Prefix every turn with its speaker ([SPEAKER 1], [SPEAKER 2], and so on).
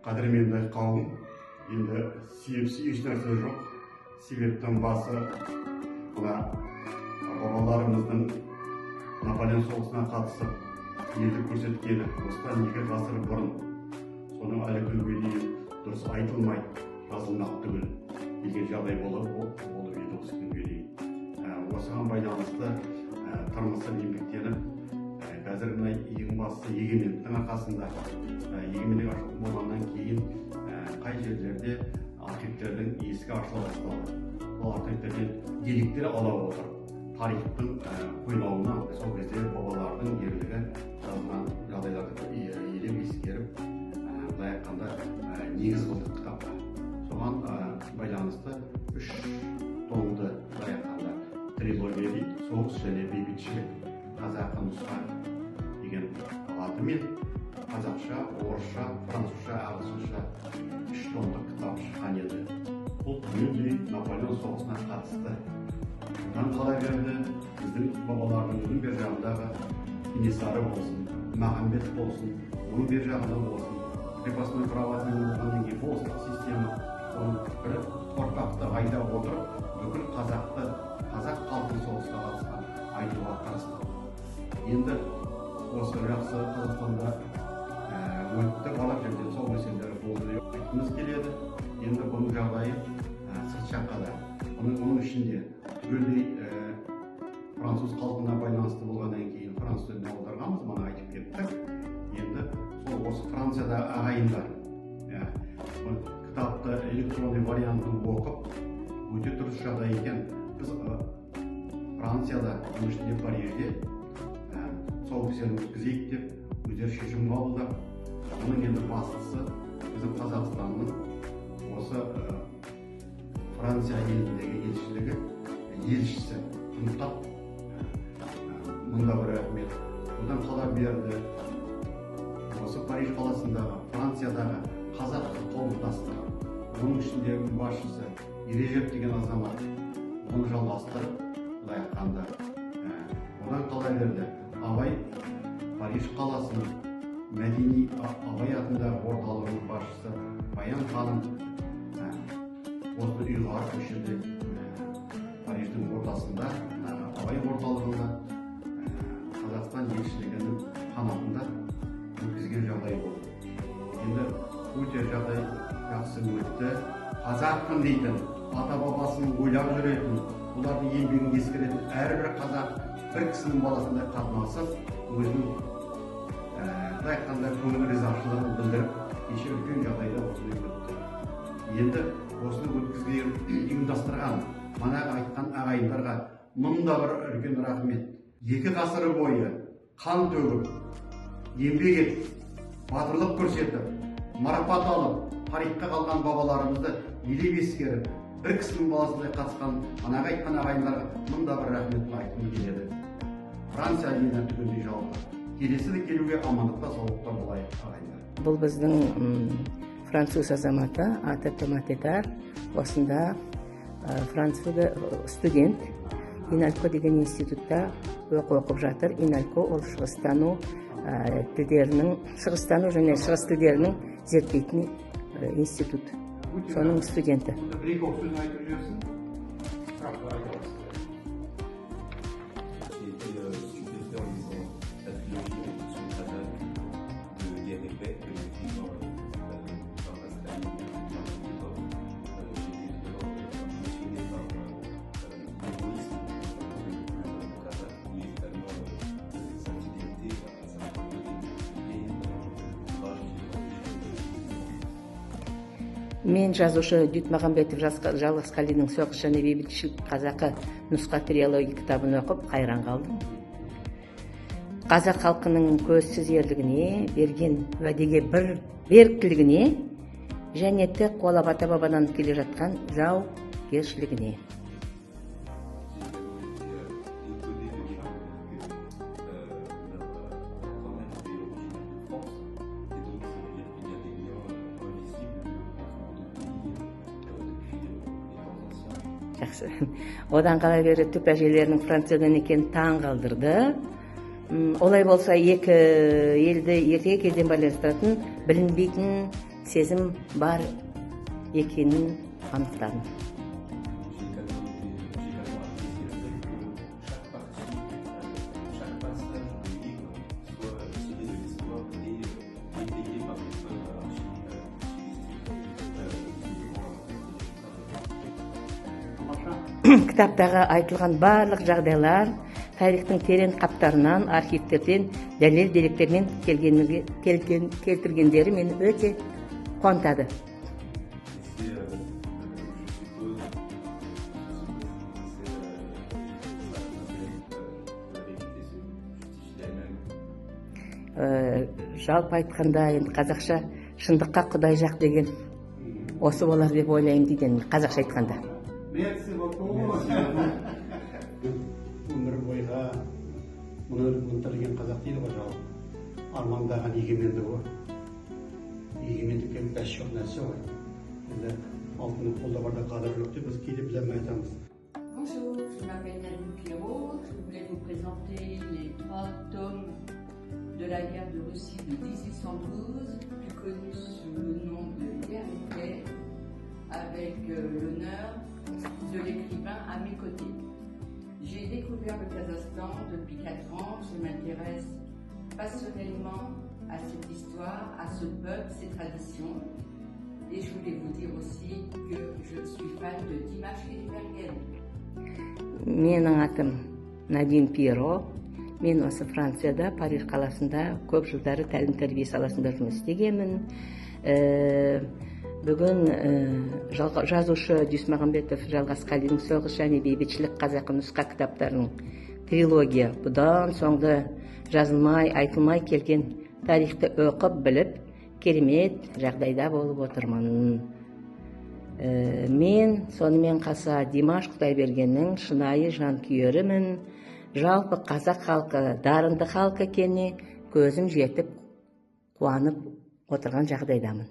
[SPEAKER 1] Қадірменді қауым, енді себепсіз еш нәрсе жоқ. Себептің басы мына бабаларымыздың Наполеон соғысына қатысып ерлік көрсеткені осыдан 2 ғасыр бұрын. Соның әлі күнге дейін дұрыс айтылмайды, жазылмақ түгіл деген жағдай болып еді осы күнге дейін. Осыған байланысты тырмысып еңбектеніп, қазір мына ең бастысы егемендіктің арқасында, егемендік болғаннан кейін қай жерлерде архивтердің есігі ашыла басталды. Ол архивтерден деректер ала отыр. Тарихтың қойнауына сол кезде бабалардың ерлігі жазылған жағдайларды елеп ескеріп, былай айтқанда негіз қылдық кітапқа. Соған байланысты 3 томды былай айтқанда трилогия дейді, соғыс және бейбітшілік қазақы нұсқа деген атымен қазақша, орысша, французша, ағылшынша 3 томдық кітап шыққан еді. Бұл мүлде Наполеон соғысына қатысты. Бұдан қала берді, біздің бабаларымыздың бер жағындағы Кенесары болсын, Махамбет болсын, оның бер жағында болсын, крепостной правоның болғаннан кейін болыстық система, оның бір ұрпақты айда отырып, бүкіл қазақ халқын соғысқа қатысқан айтуға тырысты. Енді осы жақсы Қазақстанда өтті барлық жерде сол мәселелер болды деп айтқымыз келеді. Енді бұның жағдайы сырт жаққа да. Оның ішінде түгелдей француз халқына байланысты болғаннан кейін француз тіліне аударғанбыз, мұны айтып кеттік. Енді сол осы Францияда ағайындар кітапты электронный вариантын оқып, өте дұрыс жағдай екен. Біз Францияда, оның ішінде Парижде сол кісені өткізейік деп өздері шешім қабылдап, оның енді бастысы біздің Қазақстанның осы Франция еліндегі елшілігі елшісі құнықтап, мұнда бір рахмет. Одан қала берді, осы Париж қаласындағы, Франциядағы қазақ қауымдастығы, оның ішіндегі басшысы Ережеп деген азамат, оны жалғастырып, былай айтқанда. Одан қала берді, Абай Париж қаласының мәдени Абай атындағы орталығының басшысы Баян ханым осы ұйғар көшеде Париждің ортасында, Абай орталығында Қазақстан елшілігінің қанатында өткізген жағдай болды. Енді өте жағдай жақсы өтті. Қазақпын дейтін, ата-бабасын ойлап жүретін, олардың еңбегін ескеретін әрбір қазақ бір кісінің баласындай қатынасып, өзінің айтқанда көңіл ризашылығын білдіріп, кеше үлкен жағдайда осыны өтті. Енді осыны өткізген ұйымдастырған, манағы айтқан ағайындарға мұнда бір үлкен рахмет. 2 ғасыр бойы қан төгіп, еңбек етіп, батырлық көрсетіп, марапат алып, тарихқа қалған бабаларымызды елеп ескеріп, бір кісінің баласындай қатысқан манағы айтқан ағайындарға мұнда бір рахметін айтқым келеді. Франция еліне түгелдей жауапты. Келесі де келуге амандықта саулықта болайық ағайындар.
[SPEAKER 2] Бұл біздің француз азаматы аты Томатетар, осында Францияда студент, Иналько деген институтта оқып жатыр. Иналько ол шығыстану және шығыс тілдерінің зерттейтін институт. Соның студенті.
[SPEAKER 1] Бір-екі сөз айтып жүрсің?
[SPEAKER 2] Мен жазушы Дютмағамбетов Жалғыз Қалидің «Соғыс және бейбітшілік қазақы нұсқа трилогия» кітабын оқып қайран қалдым. Қазақ халқының көзсіз ерлігіне, берген уәдеге беріктілігіне және тек қолап ата-бабадан келе жатқан жауапкершілігіне. Жақсы. Одан қала бері түп әжелерінің Франциядан екені таң қалдырды. Олай болса екі елді ертегі кезден байланыстыратын білінбейтін сезім бар екенін анықтадым. Кітаптағы айтылған барлық жағдайлар тарихтың терең қаптарынан, архивтерден, дәлел деректермен келтіргендері мені өте қуантады. Жалпы айтқанда, енді қазақша шындыққа құдай жақ деген осы болар деп ойлаймын дейді, қазақша айтқанда.
[SPEAKER 3] Өмір бойға мұны өндірген қазақ дейді ғой, жау армандаған егемендігі. Егемендікке бәс жоқ нәрсе ғой. Енді алтын қолда барда қадір жоқ деп біз кейде білмей айтамыз.
[SPEAKER 4] Bonjour, je m'appelle Nadine Pierrot. Je voulais vous présenter les 3 tomes de la guerre de Russie de 1812, plus connue sous le nom de Guerre éclair, avec l'honneur de l'écrivain à mes côtés. J'ai découvert le Kazakhstan depuis 4 ans. Je m'intéresse passionnellement à cette histoire, à ce peuple, ses traditions. Et je voulais vous dire aussi que je suis fan de Dimash Kudaibergen.
[SPEAKER 2] Менің атым Надин Пьеро. Мен осы Францияда, Париж қаласында көп жылдары тәлім тәрбие саласында жұмыс істегенмін. Бүгін жазушы Дүйсмағамбетов Жалғас Қалидің соғыс және бейбітшілік қазақы нұсқа кітаптарының трилогия, бұдан соңғы жазылмай, айтылмай келген тарихты оқып біліп, керемет жағдайда болып отырмын. Мен сонымен қоса Димаш Құдайбергеннің шынайы жанкүйерімін. Жалпы қазақ халқы дарынды халық екеніне көзім жетіп, қуанып отырған жағдайдамын.